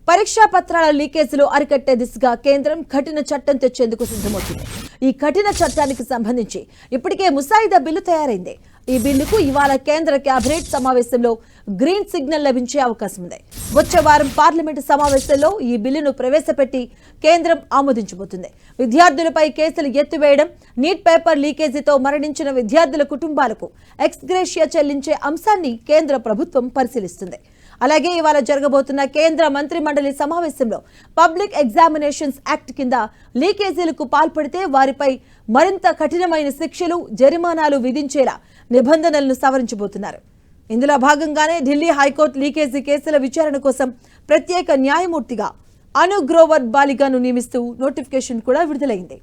పరీక్షా పత్రాల లీకేజీలు అరికట్టే దిశగా కేంద్రం కఠిన చట్టం తెచ్చేందుకు సిద్ధమవుతుంది. ఈ కఠిన చట్టానికి సంబంధించి ఇప్పటికే ముసాయిదా బిల్లు తయారైంది. ఈ బిల్లుకు ఇవాళ కేంద్ర కేబినెట్ సమావేశంలో గ్రీన్ సిగ్నల్ లభించే అవకాశం ఉంది. వచ్చే వారం పార్లమెంటు సమావేశంలో ఈ బిల్లును ప్రవేశపెట్టి కేంద్రం ఆమోదించబోతుంది. విద్యార్థులపై కేసులు ఎత్తివేయడం, నీట్ పేపర్ లీకేజీతో మరణించిన విద్యార్థుల కుటుంబాలకు ఎక్స్ గ్రేషియా చెల్లించే అంశాన్ని కేంద్ర ప్రభుత్వం పరిశీలిస్తుంది. అలాగే ఇవాళ జరగబోతున్న కేంద్ర మంత్రి మండలి సమావేశంలో పబ్లిక్ ఎగ్జామినేషన్స్ యాక్ట్ కింద లీకేజీలకు పాల్పడితే వారిపై మరింత కఠినమైన శిక్షలు, జరిమానాలు విధించేలా నిబంధనలను సవరించబోతున్నారు. ఇందులో భాగంగానే ఢిల్లీ హైకోర్టు లీకేజీ కేసుల విచారణ కోసం ప్రత్యేక న్యాయమూర్తిగా అను గ్రోవర్ బాలిగాను నియమిస్తూ నోటిఫికేషన్ కూడా విడుదలైంది.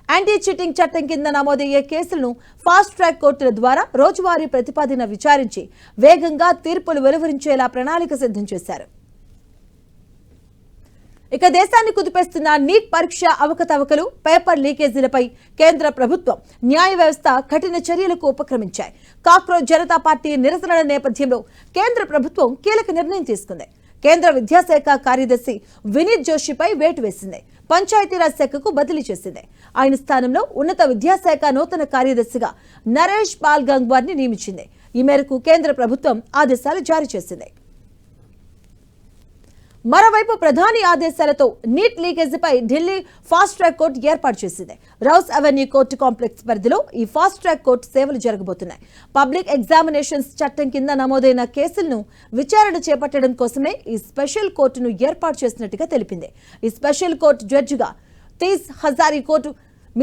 యాంటీ చీటింగ్ చట్టం కింద నమోదయ్యే కేసులను ఫాస్ట్ ట్రాక్ కోర్టుల ద్వారా రోజువారీ ప్రతిపాదన విచారించి వేగంగా తీర్పులు వెలువరించేలా ప్రణాళిక సిద్ధం చేశారు. ఇక దేశాన్ని కుదిపేస్తున్న నీట్ పరీక్ష అవకతవకలు, పేపర్ లీకేజీలపై కేంద్ర ప్రభుత్వం, న్యాయ వ్యవస్థ కఠిన చర్యలకు ఉపక్రమించాయి. కాక్రోచ్ జనతా పార్టీ నిరసనల నేపథ్యంలో కేంద్ర ప్రభుత్వం కీలక నిర్ణయం తీసుకుంది. కేంద్ర విద్యాశాఖ కార్యదర్శి వినీత్ జోషిపై వేటు వేసింది. పంచాయతీరాజ్ శాఖకు బదిలీ చేసింది. ఆయన స్థానంలో ఉన్నత విద్యాశాఖ నూతన కార్యదర్శిగా నరేష్ పాల్ గంగ్వార్ ని నియమించింది. ఈ మేరకు కేంద్ర ప్రభుత్వం ఆదేశాలు జారీ చేసింది. మరోవైపు ప్రధాని ఆదేశాలతో నీట్ లీకేజీపై ఢిల్లీ ఫాస్ట్ ట్రాక్ కోర్టు ఏర్పాటు చేసింది. రౌస్ అవెన్యూ కోర్టు కాంప్లెక్స్ పరిధిలో ఈ ఫాస్ట్ ట్రాక్ కోర్టు సేవలు జరగబోతున్నాయి. పబ్లిక్ ఎగ్జామినేషన్స్ చట్టం కింద నమోదైన కేసులను విచారణ చేపట్టడం కోసమే ఈ స్పెషల్ కోర్టును ఏర్పాటు చేసినట్టుగా తెలిపింది. ఈ స్పెషల్ కోర్టు జడ్జిగా Tis Hazari court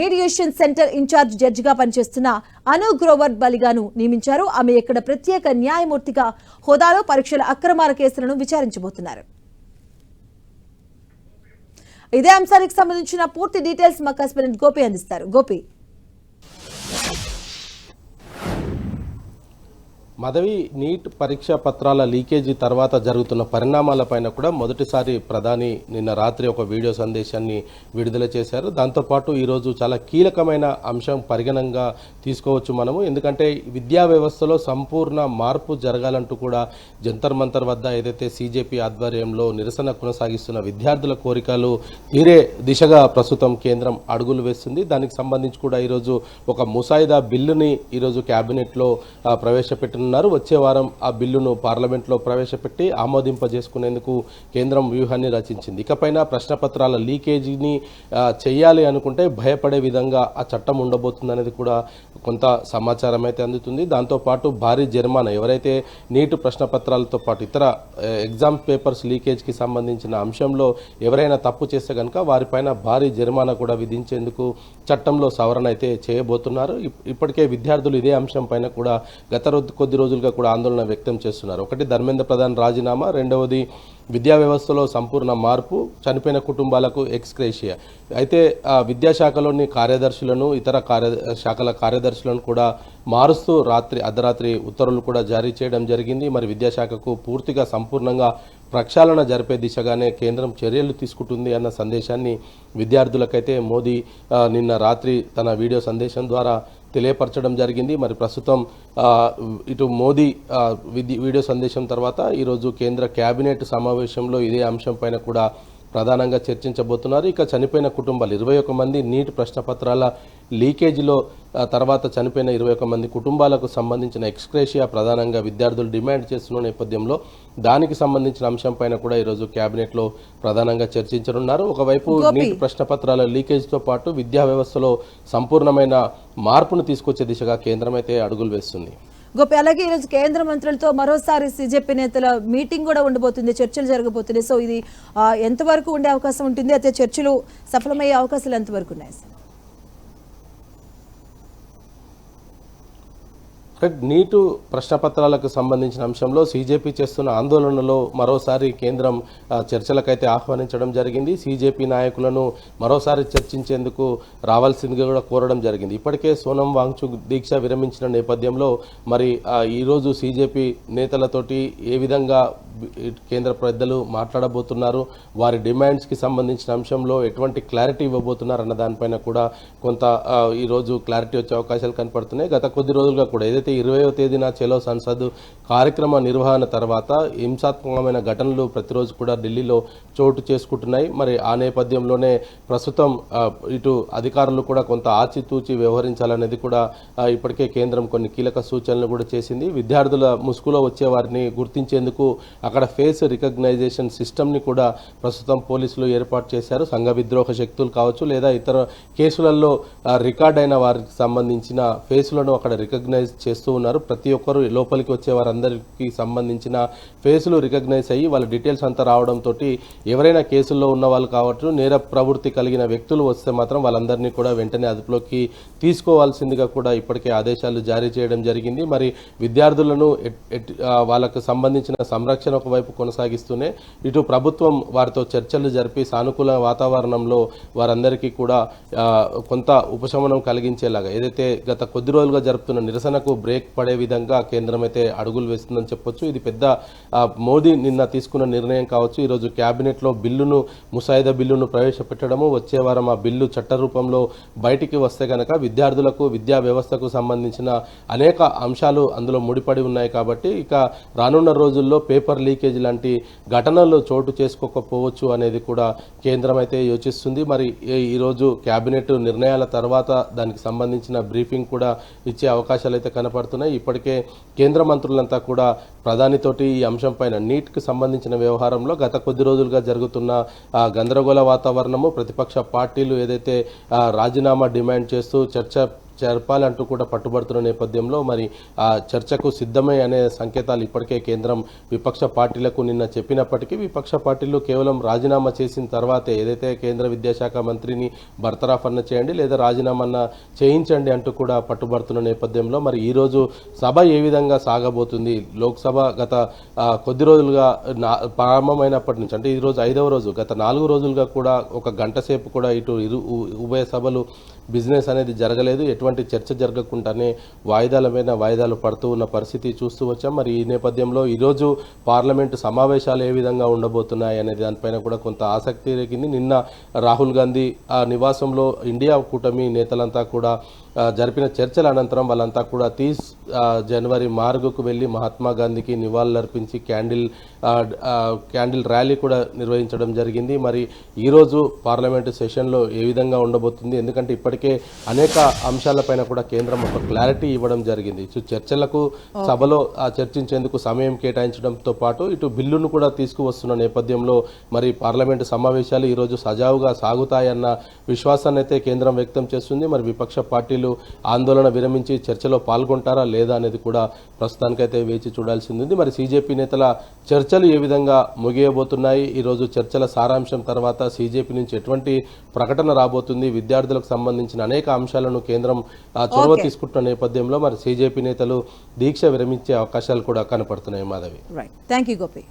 mediation centre incharge జడ్జిగా పనిచేస్తున్న అను గ్రోవర్ బలిగాను నియమించారు. ఆమె ఇక్కడ ప్రత్యేక న్యాయమూర్తిగా హోదాలో పరీక్షల అక్రమాల కేసులను విచారించబోతున్నారు. ఇదే అంశానికి సంబంధించిన పూర్తి డీటెయిల్స్ మా కరెస్పాండెంట్ గోపి అందిస్తారు. గోపి, మదవి, నీట్ పరీక్షా పత్రాల లీకేజీ తర్వాత జరుగుతున్న పరిణామాలపైన కూడా మొదటిసారి ప్రధాని నిన్న రాత్రి ఒక వీడియో సందేశాన్ని విడుదల చేశారు. దాంతోపాటు ఈరోజు చాలా కీలకమైన అంశం పరిగణంగా తీసుకోవచ్చు మనము. ఎందుకంటే విద్యా వ్యవస్థలో సంపూర్ణ మార్పు జరగాలంటూ కూడా జంతర్ మంతర్ వద్ద ఏదైతే సీజేపీ ఆధ్వర్యంలో నిరసన కొనసాగిస్తున్న విద్యార్థుల కోరికలు తీరే దిశగా ప్రస్తుతం కేంద్రం అడుగులు వేస్తుంది. దానికి సంబంధించి కూడా ఈరోజు ఒక ముసాయిదా బిల్లుని ఈరోజు క్యాబినెట్లో ప్రవేశపెట్టిన వచ్చే వారం ఆ బిల్లును పార్లమెంట్లో ప్రవేశపెట్టి ఆమోదింపజేసుకునేందుకు కేంద్రం వ్యూహాన్ని రచించింది. ఇకపైన ప్రశ్నపత్రాల లీకేజీని చేయాలి అనుకుంటే భయపడే విధంగా ఆ చట్టం ఉండబోతుందనేది కూడా కొంత సమాచారం అయితే అందుతుంది. దాంతోపాటు భారీ జరిమానా, ఎవరైతే నీటు ప్రశ్నపత్రాలతో పాటు ఇతర ఎగ్జామ్ పేపర్స్ లీకేజ్కి సంబంధించిన అంశంలో ఎవరైనా తప్పు చేస్తే కనుక వారిపైన భారీ జరిమానా కూడా విధించేందుకు చట్టంలో సవరణ అయితే చేయబోతున్నారు. ఇప్పటికే విద్యార్థులు ఇదే అంశం పైన కూడా గత కొద్ది రోజులుగా కూడా ఆందోళన వ్యక్తం చేస్తున్నారు. ఒకటి, ధర్మేంద్ర ప్రధాన్ రాజీనామా, రెండవది విద్యా వ్యవస్థలో సంపూర్ణ మార్పు, చనిపోయిన కుటుంబాలకు ఎక్స్ గ్రేషియా. అయితే విద్యాశాఖలోని కార్యదర్శులను, ఇతర శాఖల కార్యదర్శులను కూడా మారుస్తూ అర్ధరాత్రి ఉత్తర్వులు కూడా జారీ చేయడం జరిగింది. మరి విద్యాశాఖకు పూర్తిగా సంపూర్ణంగా ప్రక్షాళన జరిపే దిశగానే కేంద్రం చర్యలు తీసుకుంటుంది అన్న సందేశాన్ని విద్యార్థులకైతే మోదీ నిన్న రాత్రి తన వీడియో సందేశం ద్వారా తెలియపరచడం జరిగింది. మరి ప్రస్తుతం ఇటు మోదీ వీడియో సందేశం తర్వాత ఈరోజు కేంద్ర కేబినెట్ సమావేశంలో ఇదే అంశం పైన కూడా ప్రధానంగా చర్చించబోతున్నారు. ఇక చనిపోయిన కుటుంబాలు 21 మంది నీట్ ప్రశ్నపత్రాల లీకేజీలో తర్వాత చనిపోయిన 21 మంది కుటుంబాలకు సంబంధించిన ఎక్స్గ్రేషియా ప్రధానంగా విద్యార్థులు డిమాండ్ చేస్తున్న నేపథ్యంలో దానికి సంబంధించిన అంశం పైన కూడా ఈరోజు కేబినెట్లో ప్రధానంగా చర్చించనున్నారు. ఒకవైపు నీట్ ప్రశ్నపత్రాల లీకేజీతో పాటు విద్యా వ్యవస్థలో సంపూర్ణమైన మార్పును తీసుకొచ్చే దిశగా కేంద్రం అయితే అడుగులు వేస్తుంది. గోపి, అలాగే ఈరోజు కేంద్ర మంత్రులతో మరోసారి సీజేపీ నేతల మీటింగ్ కూడా ఉండబోతుంది, చర్చలు జరగబోతున్నాయి. సో ఇది ఎంతవరకు ఉండే అవకాశం ఉంటుంది? అయితే చర్చలు సఫలమయ్యే అవకాశాలు ఎంతవరకు ఉన్నాయి? నీటు ప్రశ్నపత్రాలకు సంబంధించిన అంశంలో సీజేపీ చేస్తున్న ఆందోళనలో మరోసారి కేంద్రం చర్చలకైతే ఆహ్వానించడం జరిగింది. సీజేపీ నాయకులను మరోసారి చర్చించేందుకు రావాల్సిందిగా కూడా కోరడం జరిగింది. ఇప్పటికే సోనం వాంగ్చుక్ దీక్ష విరమించిన నేపథ్యంలో మరి ఈరోజు సీజేపీ నేతలతోటి ఏ విధంగా కేంద్ర పెద్దలు మాట్లాడబోతున్నారు, వారి డిమాండ్స్కి సంబంధించిన అంశంలో ఎటువంటి క్లారిటీ ఇవ్వబోతున్నారు అన్న దానిపైన కూడా కొంత ఈరోజు క్లారిటీ వచ్చే అవకాశాలు కనపడుతున్నాయి. గత కొద్ది రోజులుగా కూడా ఏదైతే 20వ తేదీన చలో సంసద్ కార్యక్రమ నిర్వహణ తర్వాత హింసాత్మకమైన ఘటనలు ప్రతిరోజు కూడా ఢిల్లీలో చోటు చేసుకుంటున్నాయి. మరి ఆ నేపథ్యంలోనే ప్రస్తుతం ఇటు అధికారులు కూడా కొంత ఆచితూచి వ్యవహరించాలనేది కూడా ఇప్పటికే కేంద్రం కొన్ని కీలక సూచనలు కూడా చేసింది. విద్యార్థుల ముసుగులో వచ్చే వారిని గుర్తించేందుకు అక్కడ ఫేస్ రికగ్నైజేషన్ సిస్టమ్ని కూడా ప్రస్తుతం పోలీసులు ఏర్పాటు చేశారు. సంఘ విద్రోహ శక్తులు కావచ్చు లేదా ఇతర కేసులలో రికార్డ్ అయిన వారికి సంబంధించిన ఫేసులను అక్కడ రికగ్నైజ్ చేస్తూ ఉన్నారు. ప్రతి ఒక్కరు లోపలికి వచ్చే వారందరికీ సంబంధించిన ఫేసులు రికగ్నైజ్ అయ్యి వాళ్ళ డీటెయిల్స్ అంతా రావడంతో ఎవరైనా కేసుల్లో ఉన్న వాళ్ళు కావచ్చు, నేర ప్రవృత్తి కలిగిన వ్యక్తులు వస్తే మాత్రం వాళ్ళందరినీ కూడా వెంటనే అదుపులోకి తీసుకోవాల్సిందిగా కూడా ఇప్పటికే ఆదేశాలు జారీ చేయడం జరిగింది. మరి విద్యార్థులను వాళ్ళకు సంబంధించిన సంరక్షణ ఒకవైపు కొనసాగిస్తూనే ఇటు ప్రభుత్వం వారితో చర్చలు జరిపి సానుకూల వాతావరణంలో వారందరికీ కూడా కొంత ఉపశమనం కలిగించేలాగా ఏదైతే గత కొద్ది రోజులుగా జరుపుతున్న నిరసనకు బ్రేక్ పడే విధంగా కేంద్రం అయితే అడుగులు వేస్తుందని చెప్పొచ్చు. ఇది పెద్ద మోదీ నిన్న తీసుకున్న నిర్ణయం కావచ్చు. ఈరోజు క్యాబినెట్లో ముసాయిదా బిల్లును ప్రవేశపెట్టడము, వచ్చే వారం ఆ బిల్లు చట్ట రూపంలో బయటికి వస్తే కనుక విద్యార్థులకు విద్యా వ్యవస్థకు సంబంధించిన అనేక అంశాలు అందులో ముడిపడి ఉన్నాయి. కాబట్టి ఇక రానున్న రోజుల్లో పేపర్ లీకేజ్ లాంటి ఘటనలు చోటు చేసుకోకపోవచ్చు అనేది కూడా కేంద్రం అయితే యోచిస్తుంది. మరి ఈరోజు క్యాబినెట్ నిర్ణయాల తర్వాత దానికి సంబంధించిన బ్రీఫింగ్ కూడా ఇచ్చే అవకాశాలు అయితే కనపడుతున్నాయి. ఇప్పటికే కేంద్ర మంత్రులంతా కూడా ప్రధానితోటి ఈ అంశం పైన నీట్కి సంబంధించిన వ్యవహారంలో గత కొద్ది రోజులుగా జరుగుతున్న గందరగోళ వాతావరణము, ప్రతిపక్ష పార్టీలు ఏదైతే రాజీనామా డిమాండ్ చేస్తూ చర్చ జరపాలంటూ కూడా పట్టుబడుతున్న నేపథ్యంలో మరి ఆ చర్చకు సిద్ధమై అనే సంకేతాలు ఇప్పటికే కేంద్రం విపక్ష పార్టీలకు నిన్న చెప్పినప్పటికీ విపక్ష పార్టీలు కేవలం రాజీనామా చేసిన తర్వాతే ఏదైతే కేంద్ర విద్యాశాఖ మంత్రిని బర్తరాఫ్ అన్న చేయండి లేదా రాజీనామా చేయించండి అంటూ కూడా పట్టుబడుతున్న నేపథ్యంలో మరి ఈరోజు సభ ఏ విధంగా సాగబోతుంది, లోక్సభ గత కొద్ది రోజులుగా ప్రారంభమైనప్పటి నుంచి అంటే ఈరోజు 5వ రోజు, గత 4 రోజులుగా కూడా ఒక గంట సేపు కూడా ఇటు ఉభయ సభలు బిజినెస్ అనేది జరగలేదు. ఎటువంటి చర్చ జరగకుండానే వాయిదాల మీద వాయిదాలు పడుతూ ఉన్న పరిస్థితి చూస్తూ వచ్చాం. మరి ఈ నేపథ్యంలో ఈరోజు పార్లమెంటు సమావేశాలు ఏ విధంగా ఉండబోతున్నాయి అనే దానిపైన కూడా కొంత ఆసక్తి రేగింది. నిన్న రాహుల్ గాంధీ నివాసంలో ఇండియా కూటమి నేతలంతా కూడా జరిపిన చర్చల అనంతరం వాళ్ళంతా కూడా 30 జనవరి మార్గుకు వెళ్ళి మహాత్మా గాంధీకి నివాళులర్పించి క్యాండిల్ ర్యాలీ కూడా నిర్వహించడం జరిగింది. మరి ఈరోజు పార్లమెంటు సెషన్లో ఏ విధంగా ఉండబోతుంది, ఎందుకంటే ఇప్పటికే అనేక అంశాలపైన కూడా కేంద్రం ఒక క్లారిటీ ఇవ్వడం జరిగింది. చర్చలకు సభలో చర్చించేందుకు సమయం కేటాయించడంతో పాటు ఇటు బిల్లును కూడా తీసుకువస్తున్న నేపథ్యంలో మరి పార్లమెంటు సమావేశాలు ఈరోజు సజావుగా సాగుతాయన్న విశ్వాసాన్ని అయితే కేంద్రం వ్యక్తం చేస్తుంది. మరి విపక్ష పార్టీలు ఆందోళన విరమించి చర్చలో పాల్గొంటారా లేదా అనేది కూడా ప్రస్తుతానికైతే వేచి చూడాల్సింది ఉంది. మరి సీజేపీ నేతల చర్చలు ఏ విధంగా ముగియబోతున్నాయి, ఈరోజు చర్చల సారాంశం తర్వాత సీజేపీ నుంచి ఎటువంటి ప్రకటన రాబోతుంది, విద్యార్థులకు సంబంధించిన అనేక అంశాలను కేంద్రం చొరవ తీసుకుంటున్న నేపథ్యంలో మరి సీజేపీ నేతలు దీక్ష విరమించే అవకాశాలు కూడా కనపడుతున్నాయి. మాధవి. Thank you Gopi.